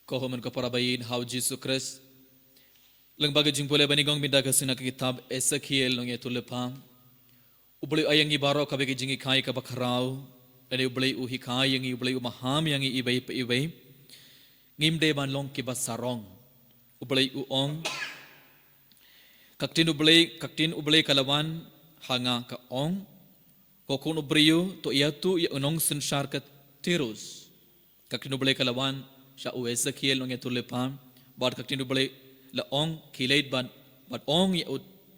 Kohoman ko para bayin how Jesus Christ lang baga jing pole banigong binda kasina kitab Ezekiel nong yetulepam ubli ayang ibaro kabe jing ikai ka bakarau ade ubli uhikai yang ubli umaham yang ibay ibay ngimde ban long ki basarong ubli uong kaktin ubli kalawan hanga ka ong kokun ubriu to iatu ya unong sensar ka tirus kaktin ubli kalawan sya Ezekiel nong yetulepam bad kaktin ubli la ong kilait ban ong ya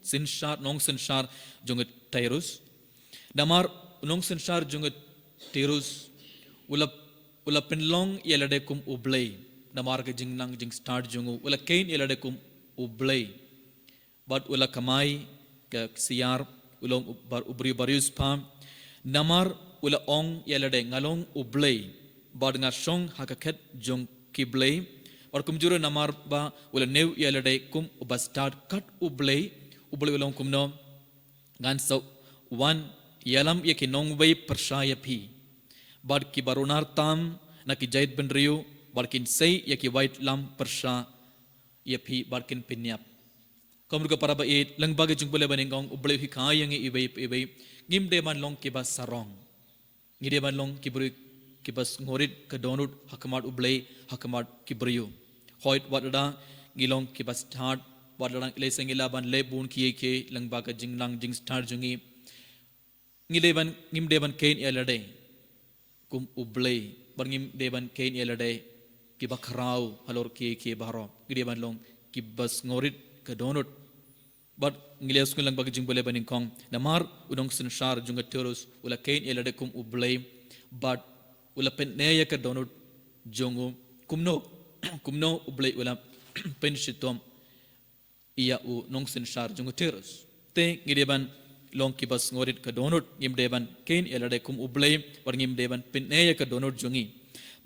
sinshar nong sinshar junget tirus damar nong sinshar junget tirus ula penlong yelade kum ublay damar ke jingnang jing start jungu ula kain yelade kum ublay bad ula kamai ke siar ulong bar ubri barius pam damar ula ong yelade ngalong ublay bad ngasong hakaket jung kiblay और कुमजुरो नमार बा उले नेव यालडे कुम उबस्टार्ट कट उबले उलong कुमनो गांसो वन यालम ये कि नोंगवई प्रशाय भी बार की बारुनार ताम न कि जैद बन रियो बार किन सही ये कि वाइट लाम प्रशा ये भी बार किन पिन्याप कमर को पराबा ए लंगबागे जुंगबले बनेंगोंग उबले ही खायंगे इबे गिम देमान लोंग के बस सरोंग गिदेमान लोंग की बुरी ki bas ngorit ke donut hakamat ublay hakamat kibriyo hoit wadada ngilong ki bas start wadada leseng ilaban lebun kiye ke langba ka jinglang jing start jungi ngimdeban kain elade kum ublay bangim deban kain elade ki bakrau halor kiye ke baro ngideban long ki bas ngorit ke donut bad ngiles kun langba ka jingbole baning kong namar udong sinshar junga terus ula kain elade kum ublay bad ula pen neya ka donut jongo kumno ublay ula pen shitom iya u nongsin shar jongo terus te ngideban long kibas ngorit ka donut ngimdeban kain elade kum ublay war ngimdeban pen neya ka donut jongi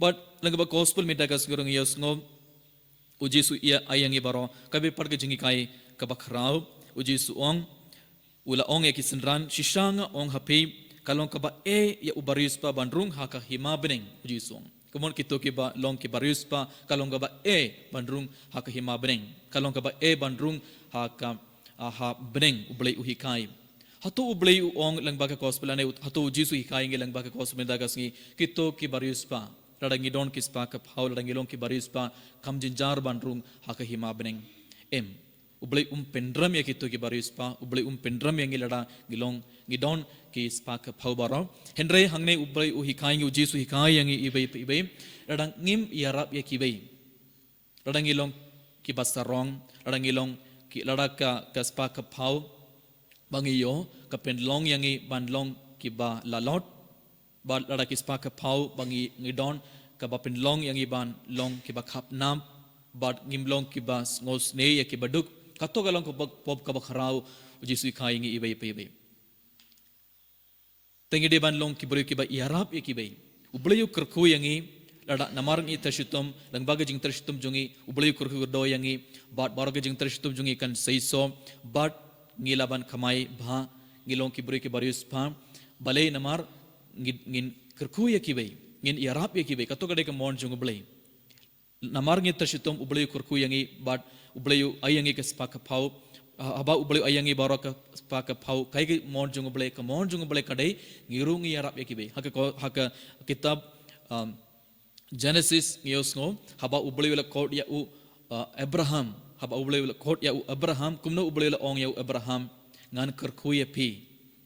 but langba gospel meta ka sigurong yes ngo ujisu iya ayangi baro kabe parke jingi kai ka bakrau ujisu ong ula ong ekisinran shishanga ong hapi kalong kaba ya ubarius pa bandrung haka hima beneng jisong kumon kito ki ba long ki barius pa kalong kaba bandrung haka hima beneng kalong kaba bandrung haka aha beneng ublay uhikai hatu ublay uong lang baka gospel ane hatu jisu hikai nge lang baka gospel dagas ngi kito ki barius pa radangi don ki spa ka haul radangi long ki barius pa kam jinjar bandrung haka hima beneng ublay pendram ya kito ki barius pa ublay pendram yang ilada gilong ngidon ki spa ka phau baro henre hangne ublay hikai ngi jisu hikai yang ibe radang ngim yarap ya ki bei radang ilong ki basarong radang ilong ki ladaka ka spa ka phau bangiyo ka pendlong yang i bandlong ki ba lalot ba ladaka ki spa ka phau bangi ngidon ka ba pendlong yang i ban long ki ba khap nam bad ngimlong ki ba ngos ne ya ki baduk kato galong ko pop ka ba kharau jisu hikai ngi ibe tengide ban long ki beri ki ba yarap ye ki bei ubleyu kerku yangi lada namarang i tashitum lang baga jing tashitum jungi ubleyu kerku do yangi bat baroga jing tashitum jungi kan seiso bat ngilaban khamai bha ngilong ki beri ki barius pha balai namar ngin kerku ye ki bei ngin yarap ye ki bei kato gade ka mon jung ublei namar ngi tashitum ubleyu kerku yangi bat ubleyu ayangi ke spa ka phau haba ublay ayangi baraka paka phau kai ki mon jung ublay kadai ngirung yarap yakibe haka kitab Genesis ngiyosngo haba ublay wala kod ya u Abraham haba ublay wala kod ya u Abraham kumno ublay wala ong ya u Abraham ngan kerku ya pi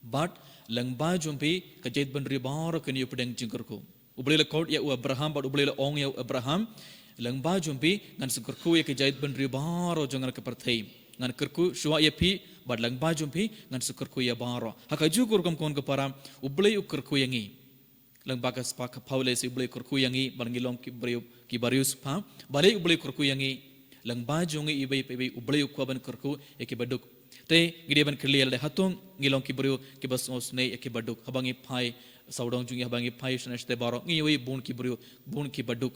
but langba jumpi kajait ban ribara kan yu pedang jingkerku ublay wala kod ya u Abraham but ublay wala ong ya u Abraham langba jumpi ngan sekerku ya kajait ban ribara jangan keperthai ngan kerku shua ya pi bad lang bajum pi ngan sukerku ya baro hakaju kurkum kon ke para ublay ukerku yangi lang bagas pa ka paule si ublay kurku yangi barngilom ki barius pa balay ublay kurku yangi lang bajungi ibay ublay ukwaban kurku ya ki baduk te gideban clear le hatong ngilong ki bariu ki bas osne ya ki baduk habangi pai saudong jungi habangi pai shnaste baro ngiwi bun ki baduk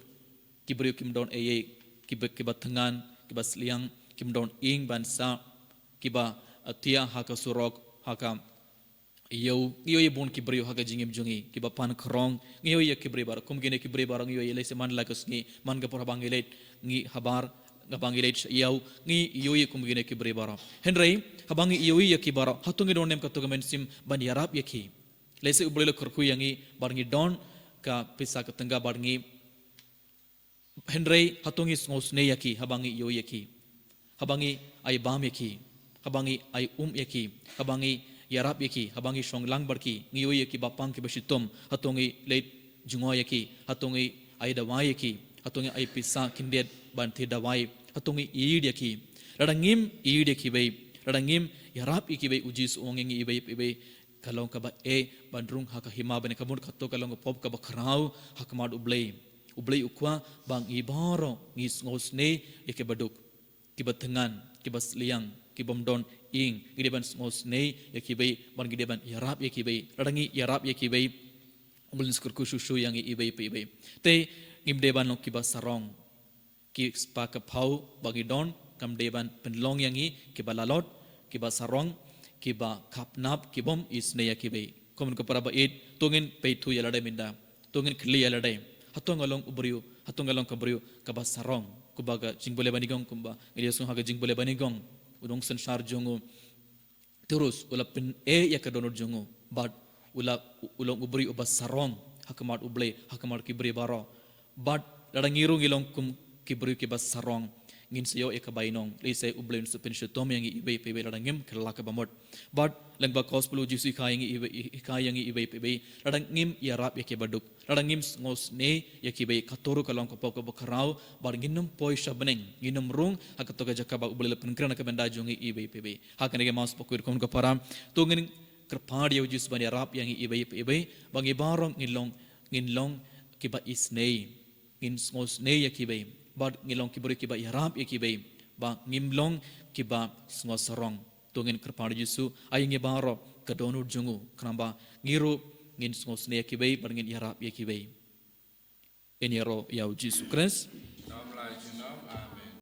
ki bariu kim don ki batangan ki bas liang kim don ing bansa kiba tia haka surok haka Iyo bon kibrio haga jingim jungi kiba pan krong iyo ya kibri bar kum gene kibri bar iyo ile se man lakas ngi man ga por bangilet ngi habar ga bangilet iyo ngi iyo kum gene kibri bar henry habangi iyo ya kibar hatungi don nem katuga mensim ban yarap yaki lese ubrelo kurku yangi barngi don ka pisa ka tengga barngi henry hatungi ngos ne yaki habangi iyo yaki habangi ai bam yaki habangi ai yaki habangi yarap yaki habangi shong lang barki ngiyo yaki bapang ki basitom hatongi late jungo yaki hatongi ai dawai yaki hatongi ai pisa kindet ban thi dawai hatongi id yaki radangim id yaki bai radangim yarap yaki bai ujis ongengi ibai ibai kalong ka ba bandrung haka hima bane kamur khatto kalong pop ka ba khrau hakmad ublei ukwa bang ibaro ngis ngosne yake baduk kibatengan kibas liang kibomdon ing gideban ngosne yakibai ban gideban yarap yakibai radangi yarap yakibai umulin skurku susu yang ibai ibai te ngimdeban long kibas sarong ki spa ka phau bagi don kam deban penlong yangi kibalalot kibas sarong kiba kapnap kibom isne yakibai komun ko para bait tungin peitu yalade minda tungin khli yalade hatongalong ubriu hatongalong kabriu kabas sarong kubaga jingbole banigong kumba ngiriasung haga jingbole banigong udong sensar jongo terus ula pin yakadonor jongo but ulong ubri ubas sarong hakamat uble hakamat kibri baro but ladangirung ilong kum kibri kibas sarong ngin sayo ekabainong lese uble su pen shetom yang ibe pebe ladangim kelak bamot but langba kosplu jisu khayangi ibe pebe ladangim yarap yake baduk ladangim ngosne yakibe katoru kalong kopok bokarau bar nginum poi shabneng nginum rung hakatoga jakaba uble penkrana ka benda jongi ibe pebe hakanege mas pokur kon ko param to ngin kerpad yo jis ban yarap yang ibe pebe bangi barong nginlong kiba isne ngin ngosne yakibe bad ngilong kiburi kiba yarap yakibe ba ngimlong kiba ngosarong tungin kerpad jisu ayinge baro kadonur jungu kramba ngiru ngin ngosne yakibe bar ngin yarap yakibe enyero yau jisu Christ